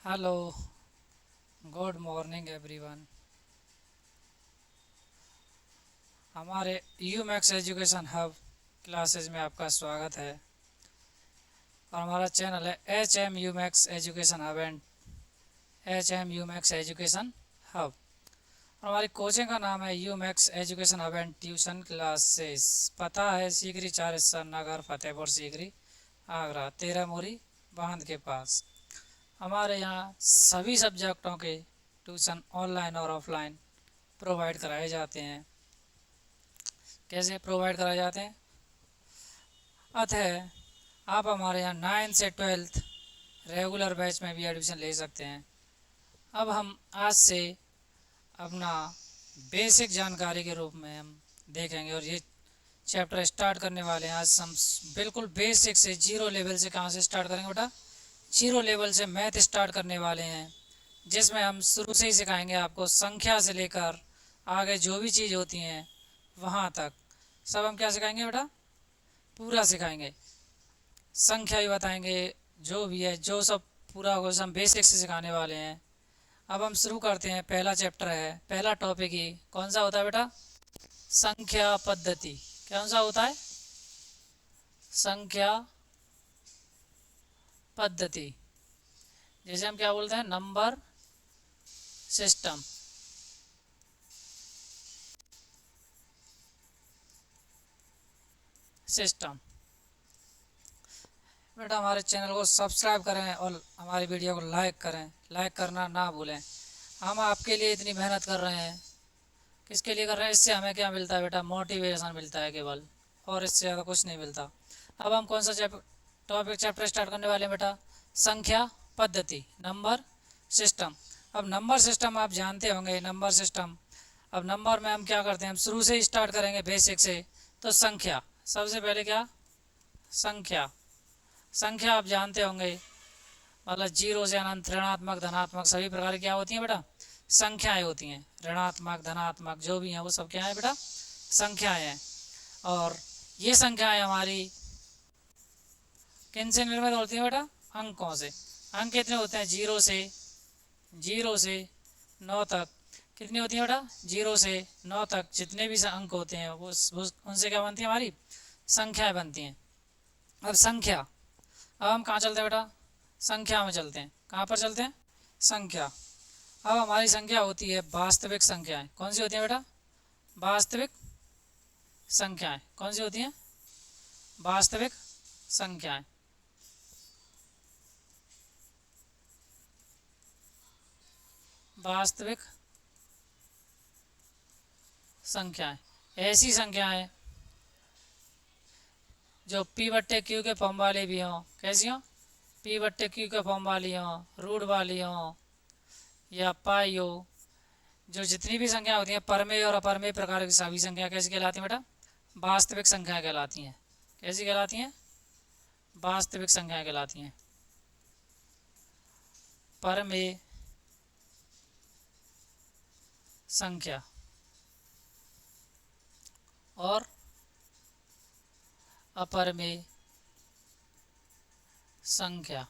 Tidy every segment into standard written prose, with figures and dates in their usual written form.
Hello, good morning everyone. हमारे U Max education hub classes में आपका स्वागत है। और हमारा चैनल है H M U Max education hub and H M U Max education hub. और हमारी कोचिंग का नाम है U Max education hub and tuition classes. पता है सीकरी 4 नगर फतेहपुर सीकरी आगरा 13 मोरी बांध के पास। हमारे यहाँ सभी सब्जेक्टों के ट्यूशन ऑनलाइन और ऑफलाइन प्रोवाइड कराए जाते हैं। कैसे प्रोवाइड कराए जाते हैं? अतः आप हमारे यहाँ 9 से 12 रेगुलर बैच में भी एडमिशन ले सकते हैं। अब हम आज से अपना बेसिक जानकारी के रूप में हम देखेंगे और ये चैप्टर स्टार्ट करने वाले हैं। आज हम बिल्कुल बेसिक से जीरो लेवल से कहाँ से स्टार्ट करेंगे बेटा? जीरो लेवल से मैथ स्टार्ट करने वाले हैं, जिसमें हम शुरू से ही सिखाएंगे आपको संख्या से लेकर आगे जो भी चीज़ होती हैं वहाँ तक सब हम क्या सिखाएंगे बेटा? पूरा सिखाएंगे। संख्या भी बताएंगे, जो भी है जो सब पूरा होगा हम बेसिक से सिखाने वाले हैं। अब हम शुरू करते हैं। पहला चैप्टर है, पहला टॉपिक ही कौन सा होता है बेटा? संख्या पद्धति। कौन सा होता है? संख्या पद्धति। जैसे हम क्या बोलते हैं? Number system. सिस्टम बेटा, हमारे चैनल को सब्सक्राइब करें और हमारी वीडियो को लाइक करें। लाइक करना ना भूलें। हम आपके लिए इतनी मेहनत कर रहे हैं, किसके लिए कर रहे हैं? इससे हमें क्या मिलता है बेटा? मोटिवेशन मिलता है केवल, और इससे ज़्यादा कुछ नहीं मिलता। अब हम कौन सा चैप्टर स्टार्ट करने वाले हैं बेटा? संख्या पद्धति, नंबर सिस्टम। अब नंबर सिस्टम आप जानते होंगे, नंबर सिस्टम। अब नंबर में हम क्या करते हैं? हम शुरू से ही स्टार्ट करेंगे बेसिक से। तो संख्या, सबसे पहले क्या? संख्या। संख्या आप जानते होंगे, मतलब जीरो से अनंत, ऋणात्मक धनात्मक सभी प्रकार की क्या होती हैं बेटा? संख्याएं होती हैं। ऋणात्मक धनात्मक जो भी हैं वो सब क्या है बेटा? संख्याएं हैं। और ये संख्याएं हमारी किन से निर्मित होती हैं बेटा? अंकों से। अंक कितने होते हैं? जीरो से 9 तक। कितनी होती है बेटा? 0 से 9 तक जितने भी अंक होते हैं वो उनसे क्या बनती है? हमारी संख्याएं बनती हैं। अब संख्या, अब हम कहाँ चलते हैं बेटा? संख्या में चलते हैं। कहाँ पर चलते हैं? संख्या। अब हमारी संख्या होती है वास्तविक संख्याएं। कौन सी होती है बेटा? वास्तविक संख्याएं। कौन सी होती हैं? वास्तविक संख्याएं। वास्तविक संख्याएं ऐसी संख्याएं जो पी बट्टे क्यू के फॉर्म वाले भी हों। कैसी हों? पी बट्टे क्यू के फॉर्म वाली हों, रूट वाली हों, या पाई हो। जो जितनी भी संख्या होती हैं परमेय और अपरमेय प्रकार की सभी संख्या कैसी कहलाती हैं बेटा? वास्तविक संख्या कहलाती हैं। कैसी कहलाती हैं? वास्तविक संख्या कहलाती हैं। परमेय संख्या और अपरमेय संख्या,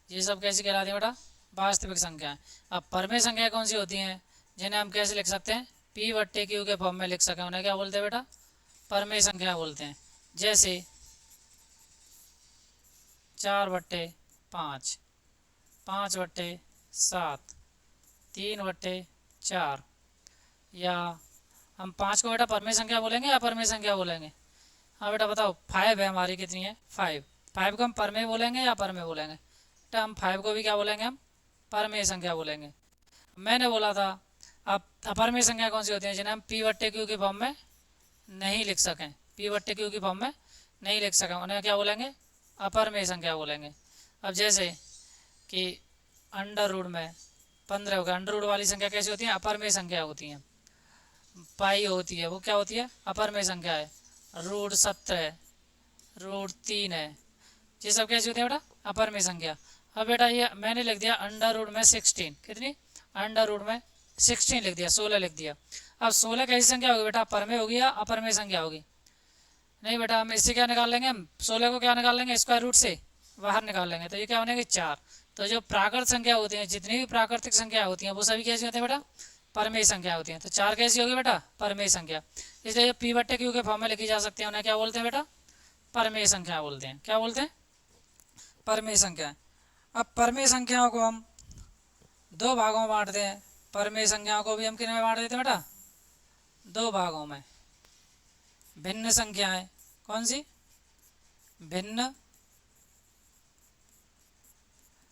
ये सब कैसी कहलाती है बेटा? वास्तविक संख्या। अब परमेय संख्या कौन सी होती हैं जिन्हें हम कैसे लिख सकते हैं? पी बट्टे क्यू के फॉर्म में लिख सकें, उन्हें क्या बोलते हैं बेटा? परमेय संख्या बोलते हैं। जैसे 4/5, 5/7, 3/4। या हम 5 को बेटा परमेय संख्या बोलेंगे या अपरमेय संख्या बोलेंगे? हाँ बेटा बताओ। 5 है हमारी, कितनी है? 5। 5 को हम परमेय बोलेंगे या अपरमेय बोलेंगे? बेटा हम 5 को भी क्या बोलेंगे? हम परमेय संख्या बोलेंगे। मैंने बोला था अब अपरमेय संख्या कौन सी होती है जिन्हें हम पी बट्टे क्यू के फॉर्म में नहीं लिख सकें? पी बट्टे क्यू की फॉर्म में नहीं लिख सकें, उन्हें क्या बोलेंगे? अपरमेय संख्या बोलेंगे। अब जैसे कि अंडर रूट में 15 हो गया। अंडर रूट वाली संख्या कैसी होती है? अपरमेय संख्या होती हैं। पाई होती है, वो क्या होती है? अपरमेय संख्या है। रूट 17, रूट 3 है, ये सब कैसी होती है बेटा? अपरमेय संख्या। अब बेटा ये मैंने लिख दिया अंडर रूट में 16। कितनी? अंडर रूट में 16 लिख दिया, 16 लिख दिया। अब 16 कैसी संख्या होगी बेटा? परमेय होगी या अपरमेय संख्या होगी? नहीं बेटा, हम इससे क्या निकाल लेंगे? हम 16 को क्या निकाल लेंगे? स्क्वायर रूट से बाहर निकाल लेंगे, तो ये क्या बनेगी? 4। तो जो प्राकृत संख्या होती हैं, जितनी भी प्राकृतिक संख्या होती हैं वो सभी कैसी होती हैं बेटा, परमेय संख्या होती हैं। तो 4 कैसी होगी बेटा, परमेय संख्या। इसलिए जो पी बट्टे क्यू के फॉर्म में लिखी जा सकती है उन्हें क्या बोलते हैं बेटा, परमेय संख्या बोलते हैं। क्या बोलते हैं, परमेय संख्या। अब परमेय संख्याओं को हम 2 भागों में बांटते हैं। परमेय संख्याओं को भी हम किन में बांट देते हैं बेटा, 2 भागों में। भिन्न संख्याएं, कौन सी, भिन्न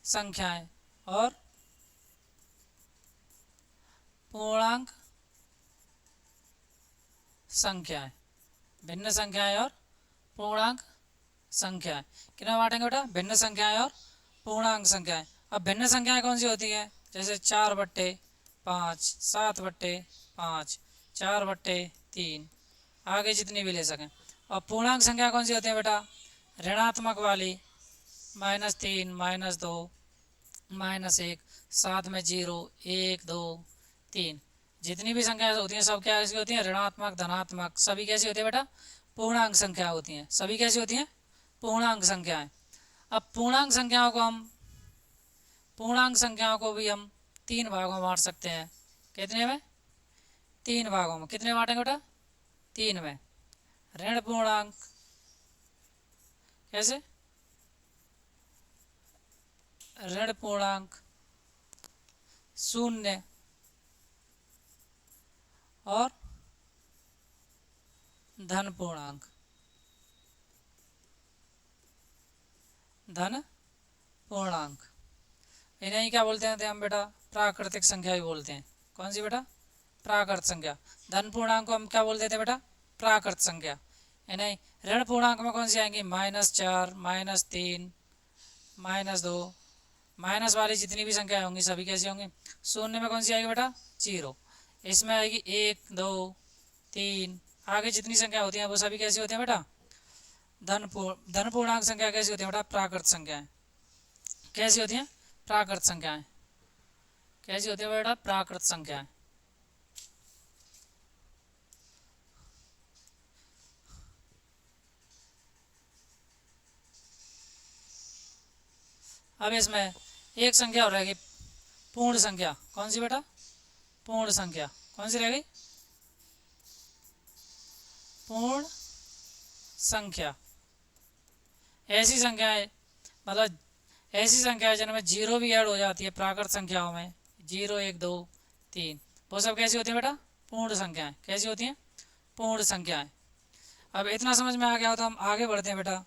संख्याएं और पूर्णांक संख्याएं। भिन्न संख्याएं और पूर्णांक संख्याएं किन में बांटेंगे बेटा, भिन्न संख्याएं और पूर्णांक संख्याएं। अब भिन्न संख्याएं कौन सी होती हैं, जैसे 4/5, 7/5, 4/3, आगे जितनी भी ले सकें। और पूर्णांक संख्या कौन सी होती है बेटा, ऋणात्मक वाली, -3, -2, -1, साथ में 0, 1, 2, 3, जितनी भी संख्या होती हैं सब क्या ऐसी होती हैं, ऋणात्मक, धनात्मक, सभी कैसी होती है बेटा, पूर्णांक संख्या होती हैं। सभी कैसी होती हैं, पूर्णांक संख्याएं। अब पूर्णांक संख्याओं को भी हम 3 भागों में बांट सकते हैं। कितने में, 3 भागों में। कितने बांटेंगे बेटा, 3 में। ऋण पूर्णांक, कैसे, ऋण पूर्णांक, शून्य और धन पूर्णांक। धन पूर्णांक इन्हें क्या बोलते हैं हम बेटा, प्राकृतिक संख्या भी बोलते हैं। कौन सी बेटा, प्राकृत संख्या। धन पूर्णांक को हम क्या बोल देते हैं बेटा, प्राकृत संख्या। इन्हें ऋण पूर्णांक में कौन सी आएंगी, -4, -3, -2, माइनस वाली जितनी भी संख्या होंगी सभी कैसी होंगी। शून्य में कौन सी आएगी बेटा, 0। इसमें आएगी 1, 2, 3, आगे जितनी संख्या होती हैं वो सभी कैसी होती हैं बेटा, धन पूर्णांक संख्या कैसी होती है बेटा, प्राकृत संख्याएं। कैसी होती हैं, प्राकृत संख्याएं। कैसी होती है बेटा, प्राकृत संख्याएं। अब इसमें एक संख्या और रहेगी पूर्ण संख्या। कौन सी बेटा, पूर्ण संख्या। कौन सी रहेगी, पूर्ण संख्या। ऐसी संख्याएं, मतलब ऐसी संख्या जिनमें 0 भी ऐड हो जाती है प्राकृत संख्याओं में, 0, 1, 2, 3, वो सब कैसी होती है बेटा, पूर्ण संख्याएं। कैसी होती हैं, पूर्ण संख्याएं। अब इतना समझ में आ गया हो तो हम आगे बढ़ते हैं बेटा,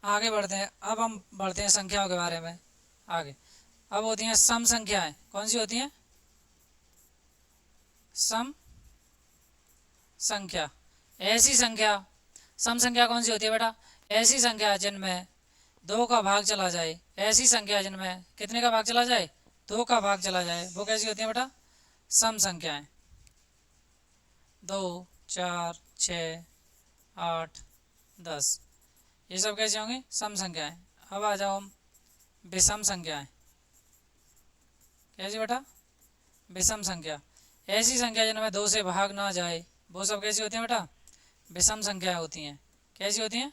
आगे बढ़ते हैं। अब हम बढ़ते हैं संख्याओं के बारे में आगे। अब होती हैं सम संख्याएं। कौन सी होती हैं, सम संख्या। ऐसी संख्या, सम संख्या कौन सी होती है बेटा, ऐसी संख्या जिनमें 2 का भाग चला जाए। ऐसी संख्या जिनमें कितने का भाग चला जाए, 2 का भाग चला जाए, वो कैसी होती है बेटा, सम संख्याएं। 2, 4, 6, 8, 10, ये सब कैसी होंगी, सम संख्याएं। अब आ जाओ हम विषम संख्याएं। कैसी बेटा, विषम संख्या। ऐसी संख्या जिनमें 2 से भाग ना जाए वो सब कैसी होती हैं बेटा, विषम संख्या होती हैं। कैसी होती हैं,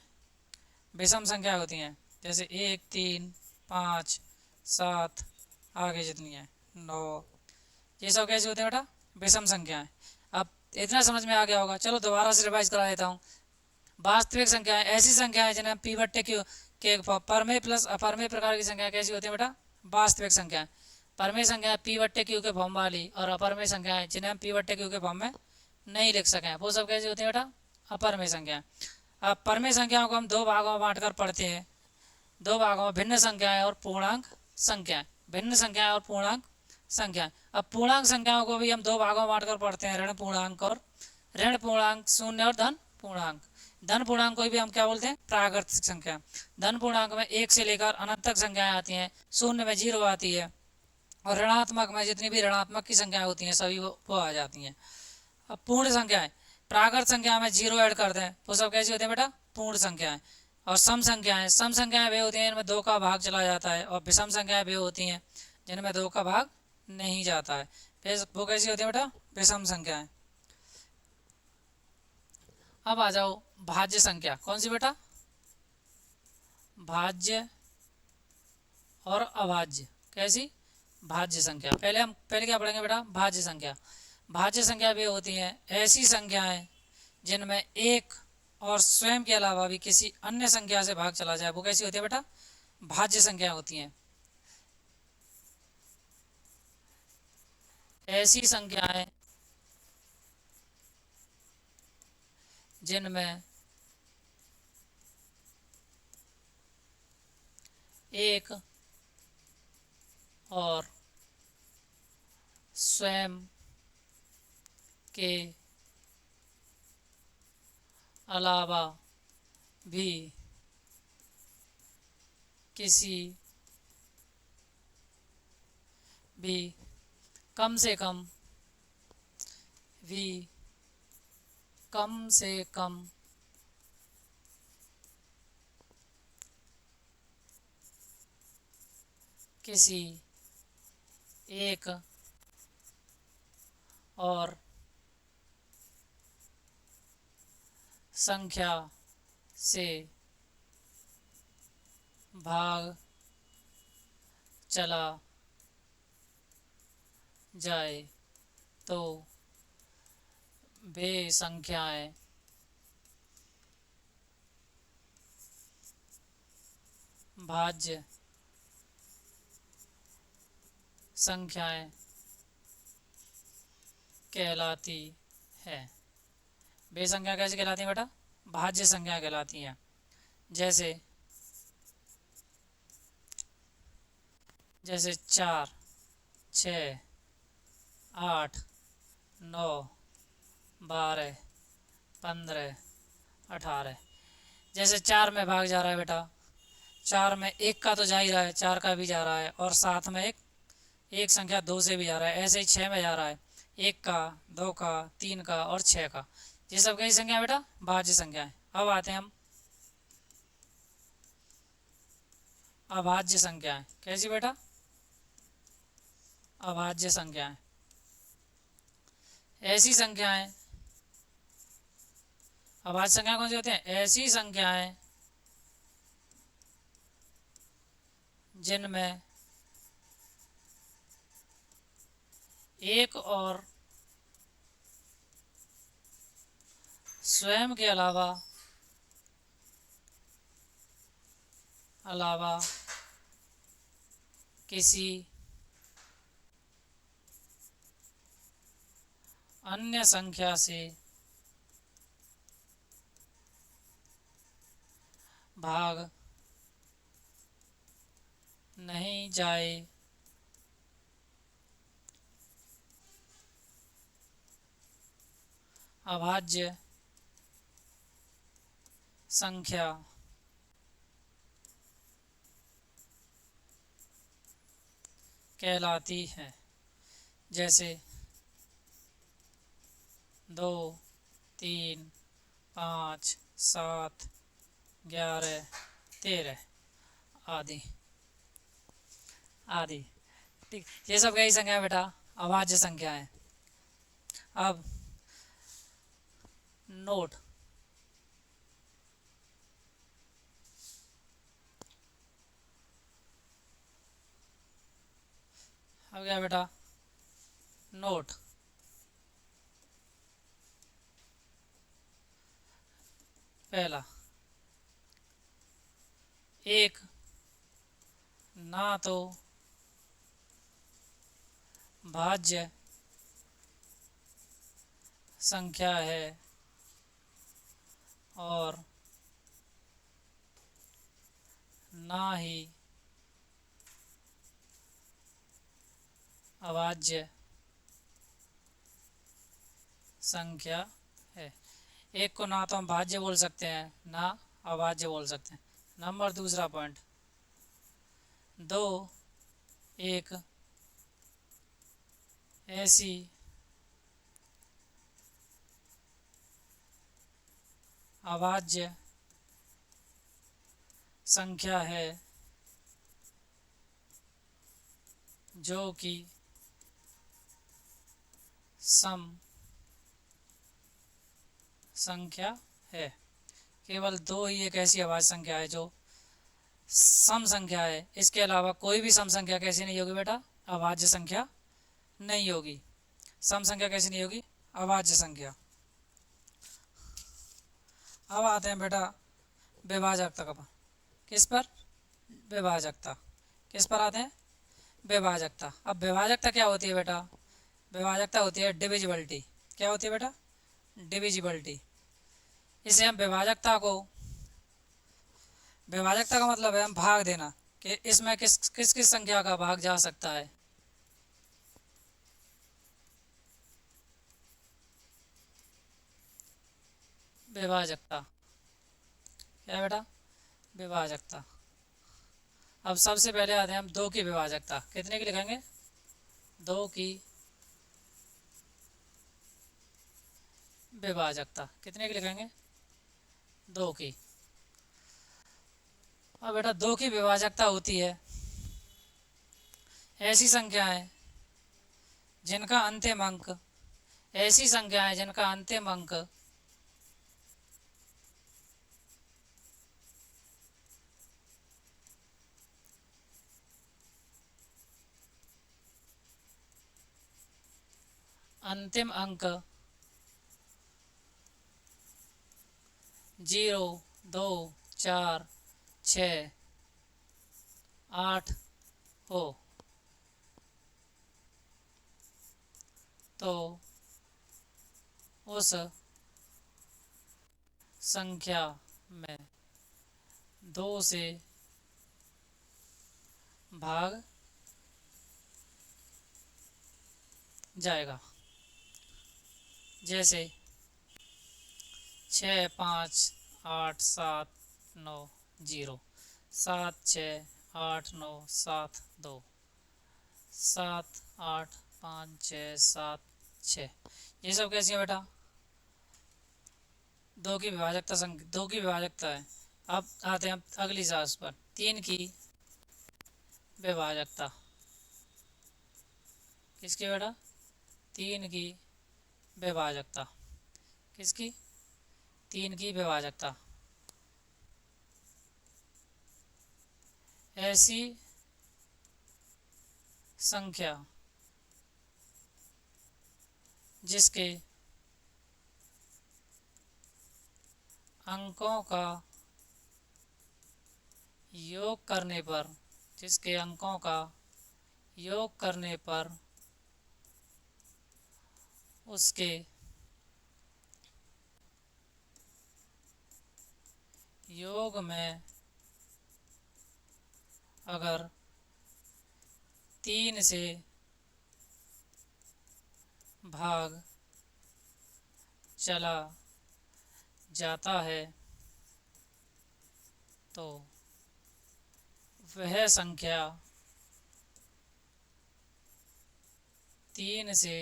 विषम संख्या होती हैं। जैसे 1, 3, 5, 7, आगे जितनी है 9, ये सब कैसी होती हैं बेटा, विषम संख्याएं। अब इतना समझ में आ गया होगा, चलो दोबारा से रिवाइज करा देता हूँ। वास्तविक संख्याएं, ऐसी संख्याएं जिन्हें पी बट्टे क्यू के परमेय प्लस अपरमेय प्रकार की संख्या कैसी होती है बेटा, वास्तविक संख्याएं। परमेय संख्या पी बट्टे क्यू के फॉर्म वाली और अपरमेय संख्याएं जिन्हें हम पी बट्टे क्यू के फॉर्म में नहीं लिख सकें वो सब कैसी होती है बेटा, अपरमेय संख्याएं। अब परमेय संख्याओं को हम 2 भागों में बांटकर पढ़ते हैं। 2 भागों में, भिन्न संख्याएं और पूर्णांक संख्याएं। भिन्न संख्याएं और पूर्णांक संख्याएं। अब पूर्णांक संख्याओं को भी हम 2 भागों में बांटकर पढ़ते हैं, ऋण पूर्णांक और ऋण पूर्णांक, शून्य और धन पूर्णांक। धन पूर्णांक को भी हम क्या बोलते हैं, प्राकृतिक संख्या। धन पूर्णांक में 1 से लेकर अनंत तक संख्याएं आती हैं, शून्य में 0 आती है और ऋणात्मक में जितनी भी ऋणात्मक की संख्याएं होती हैं सभी वो आ जाती हैं। अब पूर्ण संख्याएं, प्राकृत संख्या में 0 ऐड कर दें वो सब कैसी होती है बेटा, पूर्ण संख्याएं। और सम संख्याएं, सम संख्याएं वे होती हैं जिनमें 2 का भाग चला जाता है, और विषम संख्याएं वे होती हैं जिनमें 2 का भाग नहीं जाता है, फिर वो कैसी होती है बेटा, विषम संख्याएं। अब आ जाओ भाज्य संख्या। कौन सी बेटा, भाज्य और अभाज्य। कैसी? भाज्य संख्या। पहले क्या पढ़ेंगे बेटा? भाज्य संख्या। भाज्य संख्या भी होती हैं ऐसी संख्याएं जिनमें एक और स्वयं के अलावा भी किसी अन्य संख्या से भाग चला जाए, वो कैसी होती है बेटा? भाज्य संख्या होती हैं। ऐसी संख्याएं जिनमें एक और स्वयं के अलावा भी किसी भी कम से कम किसी एक और संख्या से भाग चला जाए तो वे संख्याएं भाज्य संख्याएं कहलाती है। वे संख्या कैसे कहलाती हैं बेटा? भाज्य संख्या कहलाती हैं। जैसे 4, 6, 8, 9, 12, 15, 18। जैसे 4 में भाग जा रहा है बेटा, 4 में 1 का तो जा ही रहा है, 4 का भी जा रहा है, और साथ में एक संख्या 2 से भी जा रहा है। ऐसे ही 6 में जा रहा है, 1 का, 2 का, 3 का और 6 का। ये सब कई संख्या है बेटा? भाज्य संख्या है। अब आते हैं हम अभाज्य संख्याएं। कैसी बेटा? अभाज्य संख्याएं ऐसी संख्याएं, अभाज्य संख्या कौन सी होती हैं? ऐसी संख्याएं जिनमें एक और स्वयं के अलावा किसी अन्य संख्या से भाग नहीं जाए अभाज्य संख्या कहलाती है। जैसे 2, 3, 5, 7, 11, 13 आदि आदि। ठीक, ये सब कई संख्या है बेटा? अभाज्य संख्या है। अब नोट, अब क्या बेटा? नोट। पहला, एक ना तो भाज्य संख्या है और ना ही अभाज्य संख्या है। एक को ना तो हम भाज्य बोल सकते हैं, ना अभाज्य बोल सकते हैं। नंबर दूसरा पॉइंट, 2 एक ऐसी अभाज्य संख्या है जो कि सम संख्या है। केवल 2 ही एक ऐसी अभाज्य संख्या है जो सम संख्या है, इसके अलावा कोई भी सम संख्या कैसी नहीं होगी बेटा, अभाज्य संख्या नहीं होगी। सम संख्या कैसी नहीं होगी, अभाज्य संख्या। अब आते हैं बेटा विभाजकता पर। किस पर, विभाजकता। किस पर आते हैं, विभाजकता। अब विभाजकता क्या होती है बेटा, विभाजकता होती है डिविजिबिलिटी। क्या होती है बेटा, डिविजिबिलिटी। इसे हम विभाजकता को, विभाजकता का मतलब है हम भाग देना, कि इसमें किस किस किस संख्या का भाग जा सकता है। विभाजकता क्या है बेटा, विभाजकता। अब सबसे पहले आते हैं हम दो की विभाजकता। कितने की लिखेंगे, दो की विभाजकता। कितने की लिखेंगे, दो की। अब बेटा दो की विभाजकता होती है ऐसी संख्याएं जिनका अंतिम अंक, ऐसी संख्याएं जिनका अंतिम अंक अंतिम अंक 0, 2, 4, 6, 8 हो, तो उस संख्या में दो से भाग जाएगा। जैसे 6, 5, 8, 7, 9, 0, 7, 6, 8, 9, 7, 2, 7, 8, 5, 6, 7, 6। ये सब कैसी है बेटा, दो की विभाजकता संख्या, दो की विभाजकता है। अब आते हैं अगली सास पर, तीन की विभाजकता। किसकी बेटा, तीन की विभाजकता। किसकी, तीन की विभाजकता। ऐसी संख्या जिसके अंकों का योग करने पर, जिसके अंकों का योग करने पर उसके योग में अगर 3 से भाग चला जाता है तो वह संख्या 3 से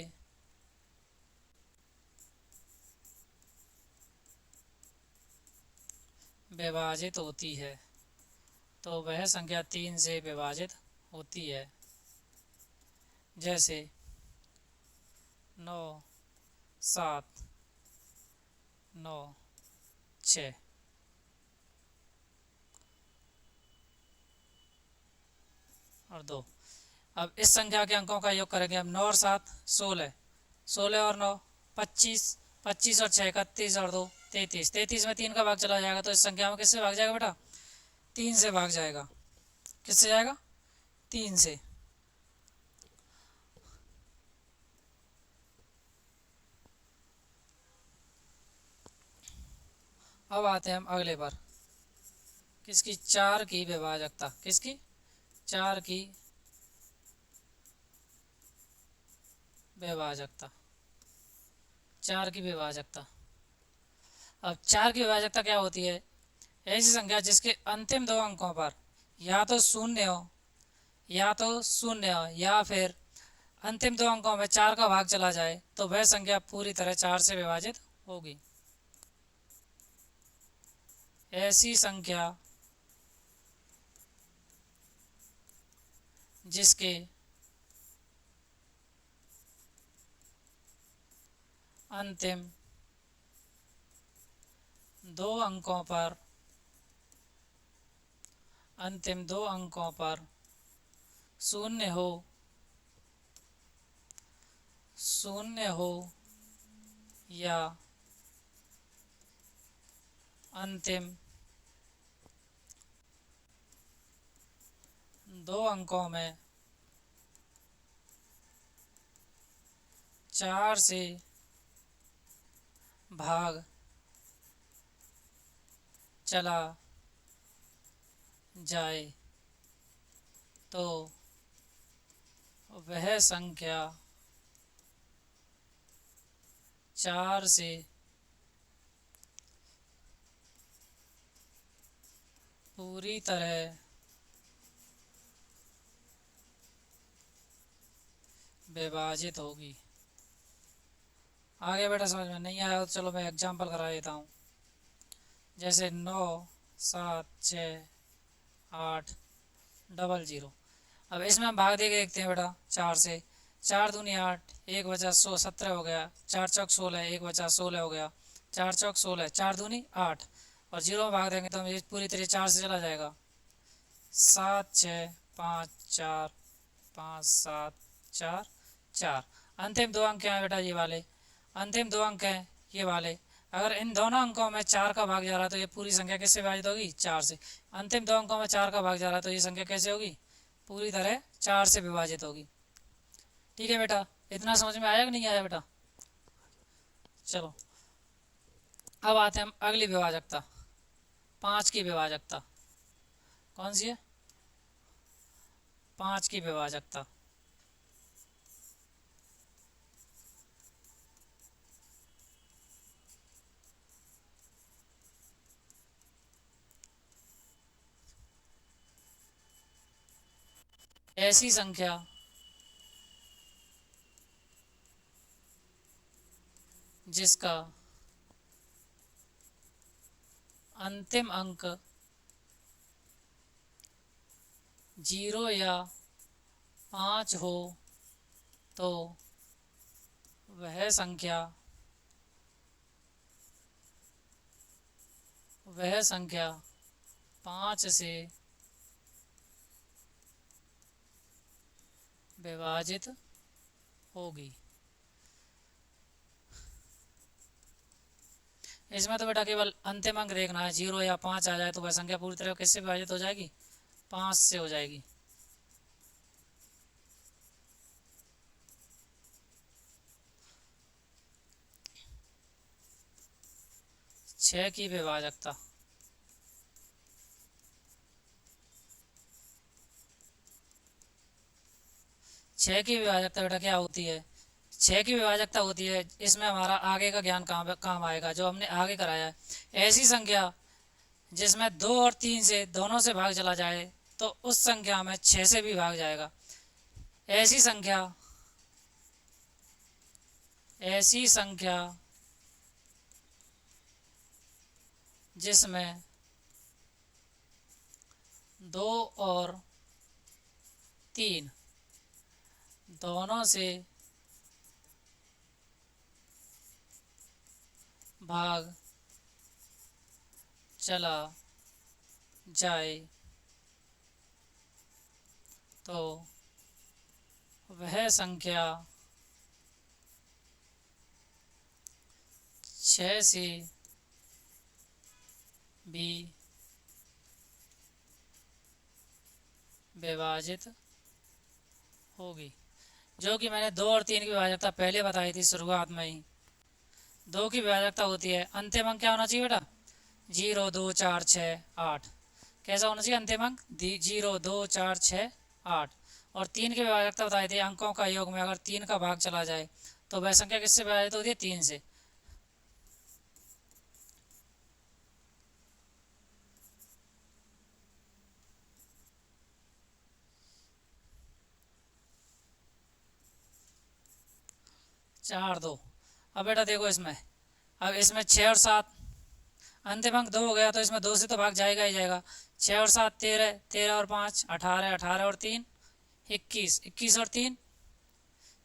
विभाजित होती है, तो वह संख्या 3 से विभाजित होती है। जैसे 9, 7, 9, 6। और 2। अब इस संख्या के अंकों का योग करेंगे हम, 9 और 7 16, 16 और 9 25, 25 और 6 31 और 2 33, 33 में 3 का भाग चला जाएगा, तो इस संख्या में किससे भाग जाएगा बेटा, 3 से भाग जाएगा। किससे जाएगा, 3 से। अब आते हैं हम अगले पर, किसकी, 4 की विभाजकता। किसकी, 4 की विभाजकता। 4 की विभाजकता। अब 4 की विभाजकता क्या होती है, ऐसी संख्या जिसके अंतिम दो अंकों पर या तो शून्य हो, या तो शून्य हो, या फिर अंतिम दो अंकों में 4 का भाग चला जाए, तो वह संख्या पूरी तरह 4 से विभाजित होगी। ऐसी संख्या जिसके अंतिम दो अंकों पर अंतिम दो अंकों पर शून्य हो, शून्य हो या अंतिम दो अंकों में 4 से भाग चला जाए तो वह संख्या 4 से पूरी तरह विभाजित होगी। आगे बेटा समझ में नहीं आया तो चलो मैं एग्जांपल करा देता हूँ। जैसे 9 7 6 8 00। अब इसमें हम भाग दे के देखते हैं बेटा 4 से। 4 दूनी 8, 1 बचा 100, 17 हो गया। 4 चौक 16, 1 बचा 16 हो गया। 4 चौक 16, 4 दूनी 8 और 0 में भाग देंगे तो ये पूरी तरह 4 से चला जाएगा। 7 6 5 4 5 7 4 4। अंतिम दो अंक हैं बेटा ये वाले, अंतिम दो अंक हैं ये वाले। अगर इन दोनों अंकों में 4 का भाग जा रहा है तो ये पूरी संख्या किससे विभाजित होगी? 4 से। अंतिम दो अंकों में 4 का भाग जा रहा है तो ये संख्या कैसे होगी? पूरी तरह 4 से विभाजित होगी। ठीक है बेटा, इतना समझ में आया कि नहीं आया बेटा? चलो अब आते हैं हम अगली विभाजकता, 5 की विभाजकता। कौन सी है? 5 की विभाजकता। ऐसी संख्या जिसका अंतिम अंक 0 या 5 हो तो वह संख्या 5 से विभाजित होगी। इसमें तो बेटा केवल अंतिम अंक देखना है। 0 या 5 आ जाए तो वह संख्या पूरी तरह किससे विभाजित हो जाएगी? 5 से हो जाएगी। छः की विभाजकता। छः की विभाजकता बेटा क्या होती है? 6 की विभाजकता होती है, इसमें हमारा आगे का ज्ञान काम आएगा जो हमने आगे कराया है। ऐसी संख्या जिसमें 2 और 3 से दोनों से भाग चला जाए तो उस संख्या में 6 से भी भाग जाएगा। ऐसी संख्या जिसमें 2 और 3 दोनों से भाग चला जाए तो वह संख्या 6 से भी विभाजित होगी। जो कि मैंने 2 और 3 की विभाजकता पहले बताई थी शुरुआत में ही। 2 की विभाजकता होती है, अंतिम अंक क्या होना चाहिए बेटा? 0 2 4 6 8। कैसा होना चाहिए अंतिम अंक? 0 2 4 6 8। और 3 की विभाजकता बताई थी, अंकों का योग में अगर 3 का भाग चला जाए तो वह संख्या किससे विभाजित होती है? 3 से। चार दो। अब बेटा देखो इसमें, अब इसमें 6 और 7, अंतिम अंक 2 हो गया तो इसमें 2 से तो भाग जाएगा ही जाएगा। 6 और 7 13, 13 और 5 18, 18 और 3 21, 21 और 3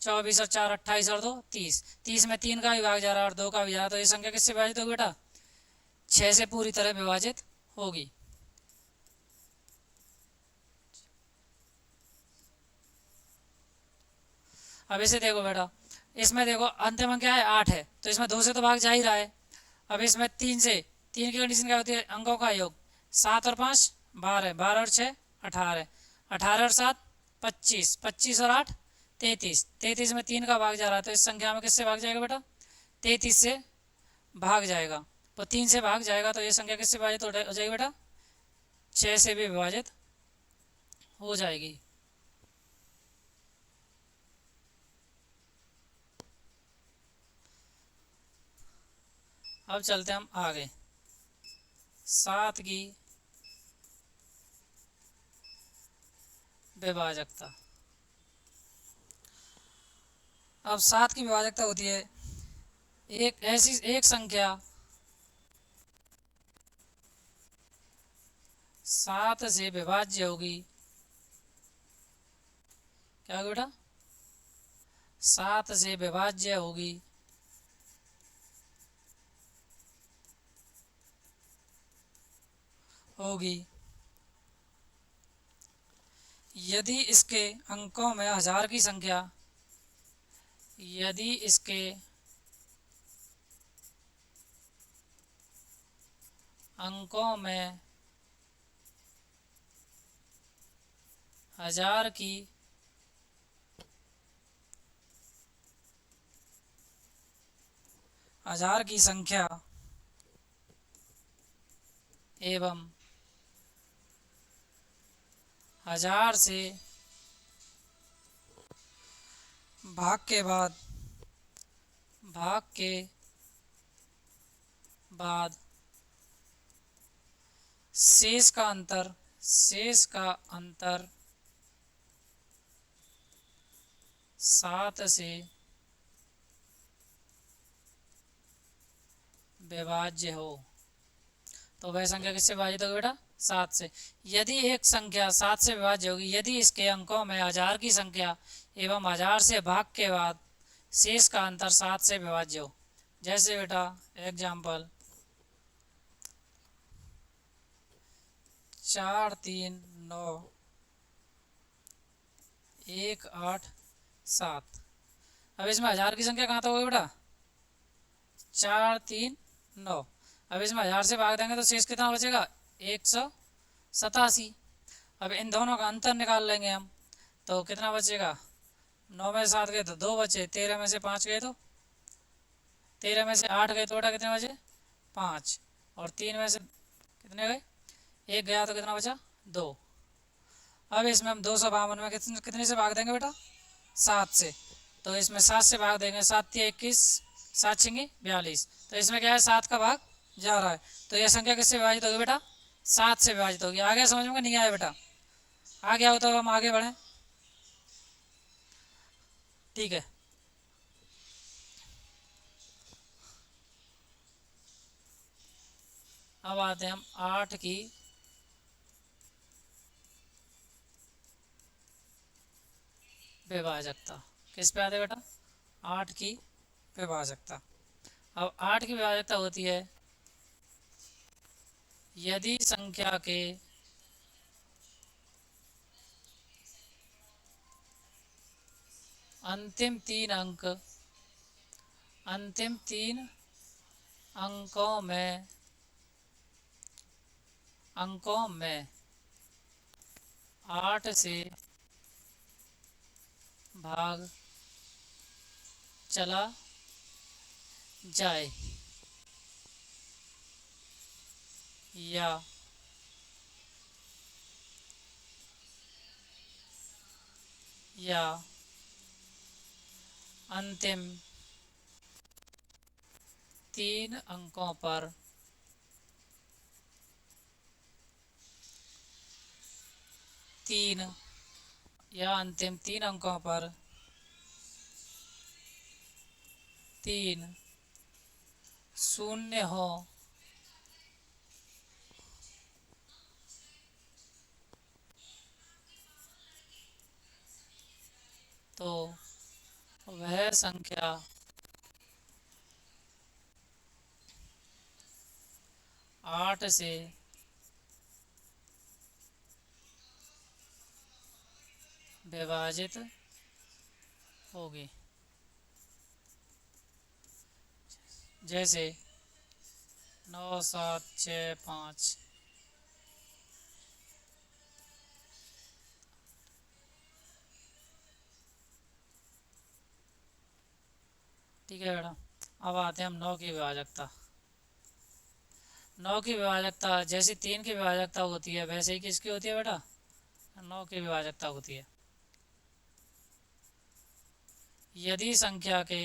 24 और 4 28 और 2 30। 30 में 3 का भी भाग जा रहा है और 2 का भी जा रहा है तो ये संख्या किससे विभाजित होगी बेटा? 6 से पूरी तरह विभाजित होगी। अब इसे देखो बेटा, इसमें देखो अंतिम अंक क्या है 8 है, तो इसमें 2 से तो भाग जा ही रहा है। अब इसमें 3 से, 3 की कंडीशन क्या होती है, अंकों का योग, 7 और 5 12, 12 और 6 18, 18 और 7 25, 25 और 8 33, 33 में 3 का भाग जा रहा है, तो इस संख्या में किससे भाग जाएगा बेटा, 33 से भाग जाएगा। तो 3 से भाग जाएगा तो ये संख्या किससे विभाजित हो जाएगी बेटा, 6 से भी विभाजित हो जाएगी। अब चलते हम आगे, 7 की विभाजकता। अब 7 की विभाजकता होती है, एक ऐसी एक संख्या 7 से विभाज्य होगी, क्या होगी बेटा, 7 से विभाज्य होगी होगी यदि इसके अंकों में 1000 की संख्या, यदि इसके अंकों में 1000 की संख्या एवं 1000 से भाग के बाद शेष का अंतर 7 से विभाज्य हो, तो वह संख्या किससे विभाजित होगी बेटा, 7 से। यदि एक संख्या 7 से विभाज्य होगी यदि इसके अंकों में 1000 की संख्या एवं 1000 से भाग के बाद शेष का अंतर 7 से विभाज्य हो। जैसे बेटा एग्जाम्पल 4 3 9 1 8 7। अब इसमें 1000 की संख्या कहाँ तक होगी बेटा, 4 3 9। अब इसमें 1000 से भाग देंगे तो शेष कितना बचेगा, 187। अब इन दोनों का अंतर निकाल लेंगे हम, तो कितना बचेगा, 9 में से 7 गए तो 2 बचे, 13 में से 5 गए तो 13 में से 8 गए तो बेटा कितने बचे, 5, और 3 में से कितने गए, 1 गया तो कितना बचा, 2। अब इसमें हम 252 में कितने से भाग देंगे बेटा, 7 से, तो इसमें 7 से भाग देंगे, 7 3 21, 7 6 42, तो इसमें क्या है 7 का भाग जा रहा है, तो यह संख्या किससे विभाजित होगी बेटा, 7 से विभाजित होगी। आगे समझ में नहीं आया बेटा, आगे आओ तो हम आगे बढ़ें, ठीक है। अब आते हैं हम 8 की विभाजकता। किस पे आते बेटा, 8 की विभाजकता। अब 8 की विभाजकता होती है यदि संख्या के अंतिम 3 अंकों में 8 से भाग चला जाए या अंतिम 3 अंकों पर अंतिम 3 अंकों पर 3 शून्य हो तो वह संख्या 8 से विभाजित होगी। जैसे 9 7 6 5। ठीक है बेटा। अब आते हैं हम 9 की विभाजकता। 9 की विभाजकता जैसे 3 की विभाजकता होती है वैसे ही किसकी होती है बेटा? 9 की विभाजकता होती है। यदि संख्या के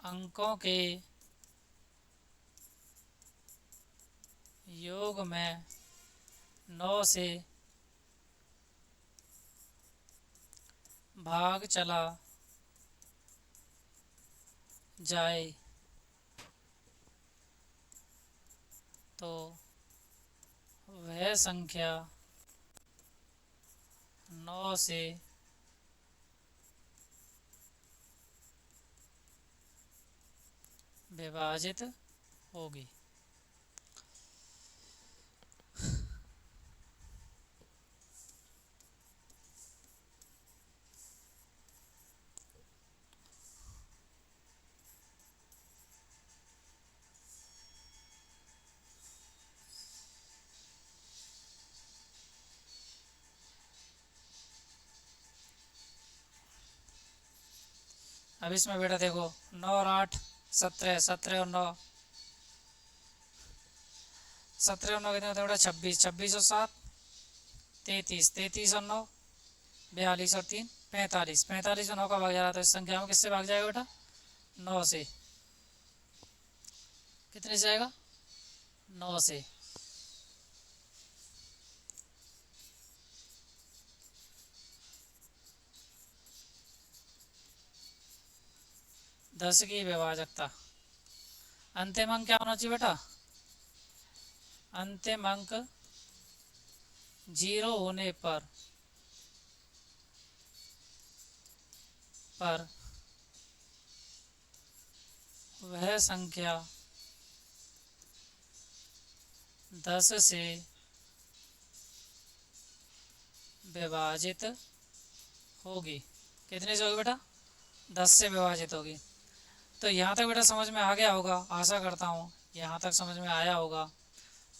अंकों के योग में 9 से भाग चला जाए तो वह संख्या 9 से विभाजित होगी। अब इसमें बेटा देखो 9 और 8 17, 17 और 9, 17 और 9 कितने होते हैं बेटा? 26, 26 और 7 33, 33 और 9 42 और 3 45, 45 और 9 का भाग जा रहा है तो इस संख्या में किससे भाग जाएगा बेटा? 9 से। कितने से जाएगा? 9 से। दस की विभाजकता अंतिम अंक क्या होना चाहिए बेटा? अंतिम अंक 0 होने पर वह संख्या 10 से विभाजित होगी। कितने से होगी बेटा? 10 से विभाजित होगी। तो यहाँ तक बेटा समझ में आ गया होगा, आशा करता हूँ यहाँ तक समझ में आया होगा।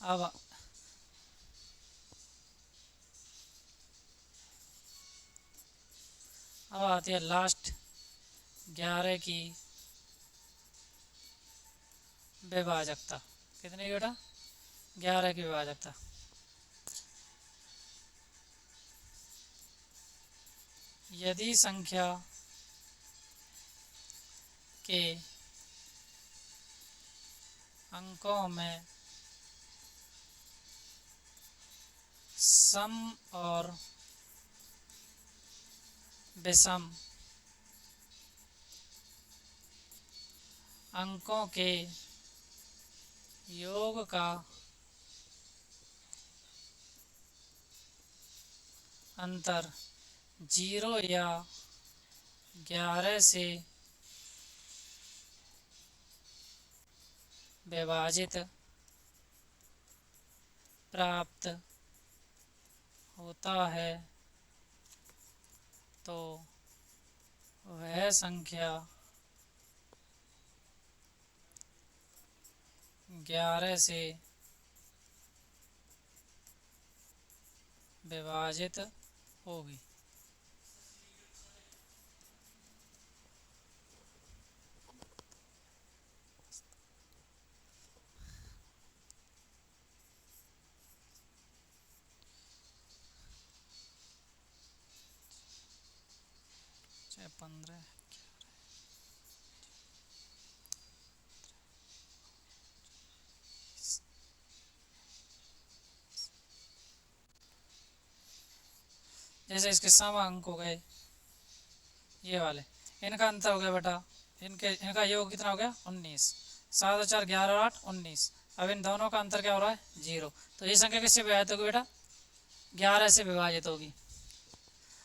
अब आती है लास्ट 11 की विभाजकता। कितने की बेटा? 11 की विभाजकता। यदि संख्या के अंकों में सम और विषम अंकों के योग का अंतर 0 या 11 से विभाजित प्राप्त होता है तो वह संख्या 11 से विभाजित होगी। चाहे 15 जैसे इसके सम अंक हो गए ये वाले, इनका अंतर हो गया बेटा, इनका योग कितना हो गया? 19। 7 और 4 11 और 8 19। अब इन दोनों का अंतर क्या हो रहा है? 0। तो ये संख्या किससे विभाजित होगी बेटा? 11 से विभाजित होगी।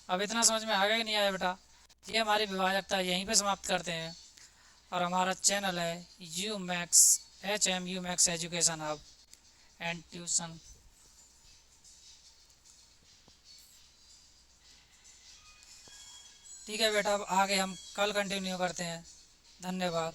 अब इतना समझ में आ गया कि नहीं आया बेटा? ये हमारी विभाजकता यहीं पे समाप्त करते हैं। और हमारा चैनल है U max HM max education hub and tuition. ठीक है बेटा, अब आगे हम कल कंटिन्यू करते हैं। धन्यवाद।